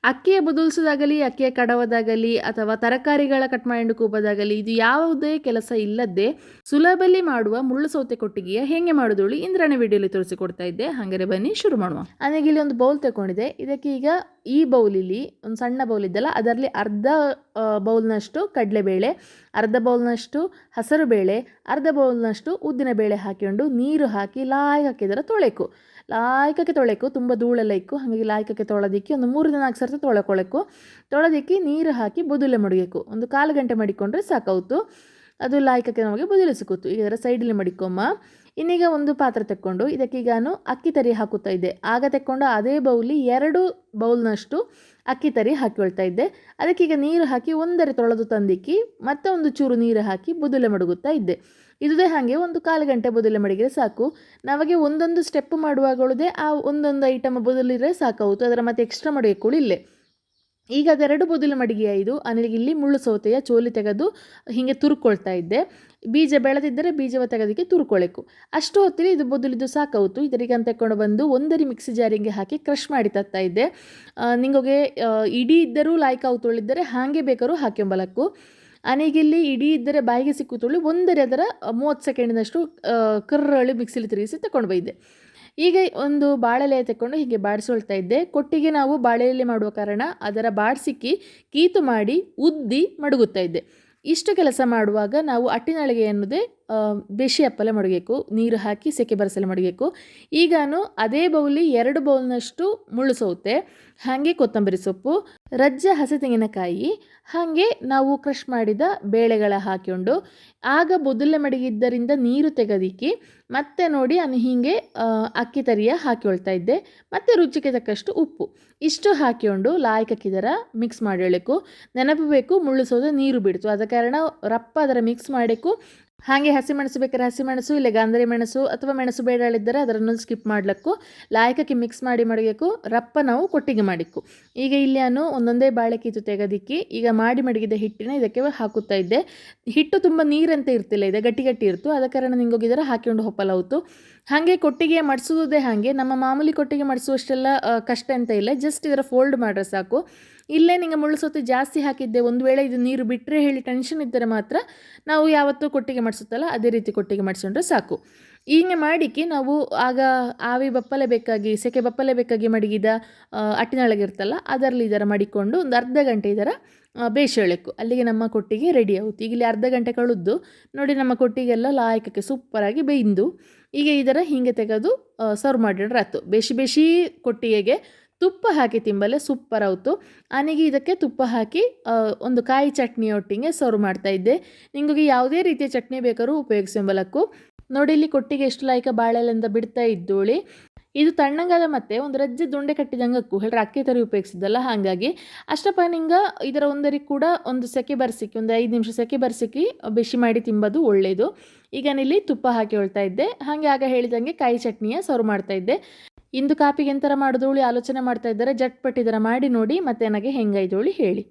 ಅಕ್ಕಿಯ ಬದಲಿಸೋದಾಗಲಿ, ಅಕ್ಕಿಯ ಕಡವದಾಗಲಿ ಅಥವಾ ತರಕಾರಿಗಳ ಕಟ್ ಮಾಡಿ ಕೂಬೋದಾಗಲಿ ಇದು ಯಾವುದೇ ಕೆಲಸ ಇಲ್ಲದೆ ಸುಲಭದಲ್ಲಿ ಮಾಡುವ ಮುಳ್ಳು ಸೌತೆ ಕೊಟ್ಟಿಗೆಯ ಹೇಗೆ ಮಾಡೋದು ಇಂದ್ರನೇ ವಿಡಿಯೋಲಿ ತೋರಿಸಿಕೊಡ್ತಾ ಇದ್ದೆ. ಹಾಗಾದರೆ ಬನ್ನಿ ಶುರು ಮಾಡುವ. ನನಗೆ ಇಲ್ಲಿ ಒಂದು ಬೌಲ್ ತಗೊಂಡಿದೆ. ಇದಕ್ಕೆ ಈಗ ಈ ಬೌಲಿಲಿ ಒಂದು ಸಣ್ಣ ಬೌಲ್ ಇದ್ದಲ್ಲ ಅದರಲ್ಲಿ ಅರ್ಧ ಬೌಲ್ನಷ್ಟು ಕಡಲೆಬೇಳೆ, ಅರ್ಧ ಬೌಲ್ನಷ್ಟು ಹಸಿರು ಬೇಳೆ, ಅರ್ಧ ಬೌಲ್ನಷ್ಟು ಉದ್ದಿನ ಬೇಳೆ ಹಾಕಿಕೊಂಡು ನೀರು ಹಾಕಿ ಲಾಯಕ್ಕೆ ತೊಳೆಕು. ಲಾಯಕಕ್ಕೆ ತೊಳೆಕು, ತುಂಬ ಧೂಳೆಲ್ಲ ಇಕ್ಕು, ಹಾಗಾಗಿ ಲಾಯಕಕ್ಕೆ ತೊಳೆದಿಕ್ಕಿ ಒಂದು 3-4 ಸರ್ತಿ ತೊಳೆದಿಕ್ಕಿ ನೀರು ಹಾಕಿ ಬದುಲೆ ಮಡಗಬೇಕು. ಒಂದು 1/4 ಗಂಟೆ ಮಡಿಕೊಂಡ್ರೆ ಸಾಕಾಯ್ತು. ಅದು ಲಾಯಕಕ್ಕೆ ನಮಗೆ ಬದುಲೆ ಸಿಕ್ಕುತ್ತು. ಈಗ ಇದರ ಸೈಡಲ್ಲಿ ಮಡಿಕೊಮ್ಮ. ಇನ್ನೀಗ ಒಂದು ಪಾತ್ರೆ ತೆಕ್ಕೊಂಡು ಇದಕ್ಕೀಗ ನಾನು ಅಕ್ಕಿ ತರಿ ಹಾಕುತ್ತಾ ಇದ್ದೆ. ಆಗ ತೆಕ್ಕೊಂಡು ಅದೇ ಬೌಲಿ 2 ಬೌಲ್ನಷ್ಟು ಅಕ್ಕಿ ತರಿ ಹಾಕಿಕೊಳ್ತಾ ಇದ್ದೆ. ಅದಕ್ಕೀಗ ನೀರು ಹಾಕಿ ಒಂದರೆ ತೊಳೆದು ತಂದಿಕ್ಕಿ ಮತ್ತೆ ಒಂದು ಚೂರು ನೀರು ಹಾಕಿ ಬದುಲೆ ಮಡಗುತ್ತಾ ಇದ್ದೆ. ಇದುದೇ ಹಾಗೆ ಒಂದು 1/4 ಗಂಟೆ ಬದುಲೆ ಮಡಗಿದ್ರೆ ಸಾಕು. ನಮಗೆ ಒಂದೊಂದು ಸ್ಟೆಪ್ ಮಾಡುವಾಗಲೇ ಆ ಒಂದೊಂದು ಐಟಮ್ ಬದಲಿದ್ರೆ ಸಾಕಾಗುತ್ತೆ. ಅದರ ಮತ್ತೆ ಎಕ್ಸ್ಟ್ರಾ ಮಡಗಿಕೊಳ್ಳಿ ಇಲ್ಲೇ. ಈಗ ಅದೆರಡು ಬದುಲು ಮಡಿಗೆ ಆಯಿತು. ನನಗೆ ಇಲ್ಲಿ ಮುಳ್ಳು ಸೌತೆಯ ಚೋಲಿ ತೆಗೆದು ಹೀಗೆ ತುರ್ಕೊಳ್ತಾ ಇದ್ದೆ. ಬೀಜ ಬೆಳೆದಿದ್ದರೆ ಬೀಜವ ತೆಗೆದಕ್ಕೆ ತುರ್ಕೊಳಕು. ಅಷ್ಟು ಹೊತ್ತಿಗೆ ಇದು ಬದುಲಿದ್ದು ಸಾಕಾಯಿತು. ಇದರಿಗೆ ಅಂತ ತಗೊಂಡು ಬಂದು ಒಂದರಿ ಮಿಕ್ಸಿ ಜಾರಿಗೆ ಹಾಕಿ ಕ್ರಷ್ ಮಾಡಿ ತತ್ತಾ ಇದ್ದೆ. ನಿಮಗೆ ಇಡೀ ಇದ್ದರೂ ಲಾಯ್ಕ ತೊಳಿದ್ದರೆ ಹಾಗೆ ಬೇಕಾದ್ರೂ ಹಾಕ್ಯಂಬಲಕ್ಕು. ನನಗಿಲ್ಲಿ ಇಡೀ ಇದ್ದರೆ ಬಾಯಿಗೆ ಸಿಕ್ಕುತ್ತೊಳ್ಳಿ ಒಂದರೆ ಅದರ 30 ಸೆಕೆಂಡಿನಷ್ಟು ಕರ್ರಳಿ ಮಿಕ್ಸಿಲಿ ತಿರುಗಿಸಿ ತಗೊಂಡು ಬೈದೆ. ಈಗ ಒಂದು ಬಾಳೆಲೆ ತೆಕ್ಕೊಂಡು ಹೀಗೆ ಬಾಡಿಸ್ಕೊಳ್ತಾ ಇದ್ದೆ. ಕೊಟ್ಟಿಗೆ ನಾವು ಬಾಳೆಲೆ ಮಾಡುವ ಕಾರಣ ಅದರ ಬಾಡಿಸಿಕ್ಕಿ ಕೀತು ಮಾಡಿ ಉದ್ದಿ ಮಡಗುತ್ತಾ ಇದ್ದೆ. ಇಷ್ಟು ಕೆಲಸ ಮಾಡುವಾಗ ನಾವು ಅಟ್ಟಿನಳಿಗೆ ಅನ್ನೋದೇ ಬೆಶಿ ಅಪ್ಪಲೆ ಮಡಗಬೇಕು. ನೀರು ಹಾಕಿ ಸೆಕೆ ಬರಸಲೆ ಮಡಗಬೇಕು. ಈಗ ನಾನು ಅದೇ ಬೌಲಿ 2 ಬೌಲ್ನಷ್ಟು ಮುಳ್ಳು ಸೌತೆ, ಹಾಗೆ ಕೊತ್ತಂಬರಿ ಸೊಪ್ಪು, ರಜ್ಜ ಹಸಿ ತೆಂಗಿನಕಾಯಿ, ಹಾಗೆ ನಾವು ಕ್ರಷ್ ಮಾಡಿದ ಬೇಳೆಗಳ ಹಾಕಿಕೊಂಡು ಆಗ ಬೊದಲೆ ಮಡಗಿದ್ದರಿಂದ ನೀರು ತೆಗೆದಿಕ್ಕಿ ಮತ್ತೆ ನೋಡಿ ನಾನು ಹೀಗೆ ಅಕ್ಕಿ ತರಿಯ ಹಾಕಿಕೊಳ್ತಾ ಇದ್ದೆ. ಮತ್ತು ರುಚಿಗೆ ತಕ್ಕಷ್ಟು ಉಪ್ಪು ಇಷ್ಟು ಹಾಕಿಕೊಂಡು ಲಾಯ್ಕಕ್ಕಿದರ ಮಿಕ್ಸ್ ಮಾಡಿ ಹೇಳಬೇಕು. ನೆನಪು ಬೇಕು, ಮುಳ್ಳು ಸೌತೆ ನೀರು ಬಿಡ್ತು, ಆದ ಕಾರಣ ರಪ್ಪ ಅದರ ಮಿಕ್ಸ್ ಮಾಡಬೇಕು. ಹಾಗೆ ಹಸಿಮೆಣಸು ಬೇಕಾದ್ರೆ ಹಸಿಮೆಣಸು, ಇಲ್ಲ ಗಾಂಧರಿ ಮೆಣಸು ಅಥವಾ ಮೆಣಸು ಬೇಡಳಿದ್ದರೆ ಅದರನ್ನು ಸ್ಕಿಪ್ ಮಾಡಲಿಕ್ಕು. ಲಾಯಕಕ್ಕೆ ಮಿಕ್ಸ್ ಮಾಡಿ ಮಡಗಬೇಕು. ರಪ್ಪ ನಾವು ಕೊಟ್ಟಿಗೆ ಮಾಡಿಕ್ಕು. ಈಗ ಇಲ್ಲಿ ನಾನು ಒಂದೊಂದೇ ಬಾಳೆ ಕೀತು ತೆಗೆದಿಕ್ಕಿ ಈಗ ಮಾಡಿ ಮಡಗಿದ ಹಿಟ್ಟಿನ ಇದಕ್ಕೆ ಹಾಕುತ್ತಾ ಇದ್ದೆ. ಹಿಟ್ಟು ತುಂಬ ನೀರಂತೆ ಇರ್ತಿಲ್ಲ, ಇದೆ ಗಟ್ಟಿ ಗಟ್ಟಿ ಇರ್ತು, ಆದ ಕಾರಣ ನಿಂಗೋಗಿದ್ರೆ ಹಾಕಿಕೊಂಡು ಹೊಪ್ಪಲಾಯಿತು. ಹಾಗೆ ಕೊಟ್ಟಿಗೆ ಮಡಿಸೋದೇ ಹಾಗೆ, ನಮ್ಮ ಮಾಮೂಲಿ ಕೊಟ್ಟಿಗೆ ಮಡಿಸುವಷ್ಟೆಲ್ಲ ಕಷ್ಟ ಅಂತ ಇಲ್ಲ. ಜಸ್ಟ್ ಇದರ ಫೋಲ್ಡ್ ಮಾಡ್ರೆ ಸಾಕು. ಇಲ್ಲೇ ನಿಂಗೆ ಮುಳ್ಳು ಸೌತೆ ಜಾಸ್ತಿ ಹಾಕಿದ್ದೆ, ಒಂದು ವೇಳೆ ಇದು ನೀರು ಬಿಟ್ಟರೆ ಹೇಳಿ ಟೆನ್ಷನ್ ಇದ್ದರೆ ಮಾತ್ರ ನಾವು ಯಾವತ್ತೂ ಕೊಟ್ಟಿಗೆ ಮಾಡಿಸುತ್ತಲ್ಲ ಅದೇ ರೀತಿ ಕೊಟ್ಟಿಗೆ ಮಾಡಿಸ್ಕೊಂಡ್ರೆ ಸಾಕು. ಹೀಗೆ ಮಾಡಿಕ್ಕೆ ನಾವು ಆಗ ಆವಿ ಬಪ್ಪಲೆ ಬೇಕಾಗಿ ಸೆಕೆ ಬಪ್ಪಲೆ ಬೇಕಾಗಿ ಮಡಗಿದ ಅಟ್ಟಿನೊಳಗಿರ್ತಲ್ಲ ಅದರಲ್ಲಿ ಇದರ ಮಡಿಕೊಂಡು ಒಂದು ಅರ್ಧ ಗಂಟೆ ಇದರ ಬೇಯಿಸಬೇಕು. ಅಲ್ಲಿಗೆ ನಮ್ಮ ಕೊಟ್ಟಿಗೆ ರೆಡಿ ಆಗುತ್ತೆ. ಈಗ ಇಲ್ಲಿ ಅರ್ಧ ಗಂಟೆ ಕಳೆದು ನೋಡಿ ನಮ್ಮ ಕೊಟ್ಟಿಗೆಲ್ಲ ಲಾಯಕಕ್ಕೆ ಸೂಪರಾಗಿ ಬೇಯಿಂದು. ಈಗ ಇದರ ಹೀಗೆ ತೆಗೆದು ಸರ್ವ್ ಮಾಡಿಡ್ರೆ ಆಯ್ತು. ಬೇಸಿ ಕೊಟ್ಟಿಗೆಗೆ ತುಪ್ಪ ಹಾಕಿ ತಿಂಬಲೆ ಸೂಪರ್ ಆಯಿತು. ನನಗೆ ಇದಕ್ಕೆ ತುಪ್ಪ ಹಾಕಿ ಒಂದು ಕಾಯಿ ಚಟ್ನಿ ಒಟ್ಟಿಗೆ ಸರ್ವ್ ಮಾಡ್ತಾ ಇದ್ದೆ. ನಿಮಗೆ ಯಾವುದೇ ರೀತಿಯ ಚಟ್ನಿ ಬೇಕಾದ್ರೂ ಉಪಯೋಗಿಸಂಬಲಕ್ಕು. ನೋಡಿ ಇಲ್ಲಿ ಕೊಟ್ಟಿಗೆ ಎಷ್ಟು ಲಾಯ್ಕ ಬಾಳೆಲೆಂದ ಬಿಡ್ತಾ ಇದ್ದೋಳಿ. ಇದು ತಣ್ಣಂಗಾದ ಮತ್ತೆ ಒಂದು ರಜ್ಜೆ ದುಂಡೆ ಕಟ್ಟಿದಂಗಕ್ಕು ಹೇಳ್ರೆ ಅಕ್ಕಿ ತರಿ ಉಪಯೋಗಿಸಿದ್ದಲ್ಲ, ಹಾಗಾಗಿ ಅಷ್ಟಪ್ಪ ನಿಂಗೆ ಇದರ ಒಂದರಿಗೆ ಕೂಡ ಒಂದು ಸೆಕೆ ಬರ್ಸಿಕ್ಕಿ ಒಂದು 5 ನಿಮಿಷ ಸೆಕೆ ಬರ್ಸಿಕ್ಕಿ ಬಿಸಿ ಮಾಡಿ ತಿಂಬೋದು ಒಳ್ಳೆಯದು. ಈಗ ನಾನಿಲ್ಲಿ ತುಪ್ಪ ಹಾಕಿ ಹೇಳ್ತಾ ಇದ್ದೆ. ಹಾಗೆ ಆಗ ಹೇಳಿದಂಗೆ ಕಾಯಿ ಚಟ್ನಿಯ ಸರ್ವ್ ಮಾಡ್ತಾ ಇದ್ದೆ. ಇಂದು ಕಾಪಿಗೆ ಎಂಥರ ಮಾಡೋದೋಳಿ ಆಲೋಚನೆ ಮಾಡ್ತಾ ಇದ್ದಾರೆ. ಜಟ್ಪಟ್ ಇದರ ಮಾಡಿ ನೋಡಿ ಮತ್ತೆ ನನಗೆ ಹೆಂಗಾಯ್ದೋಳಿ ಹೇಳಿ.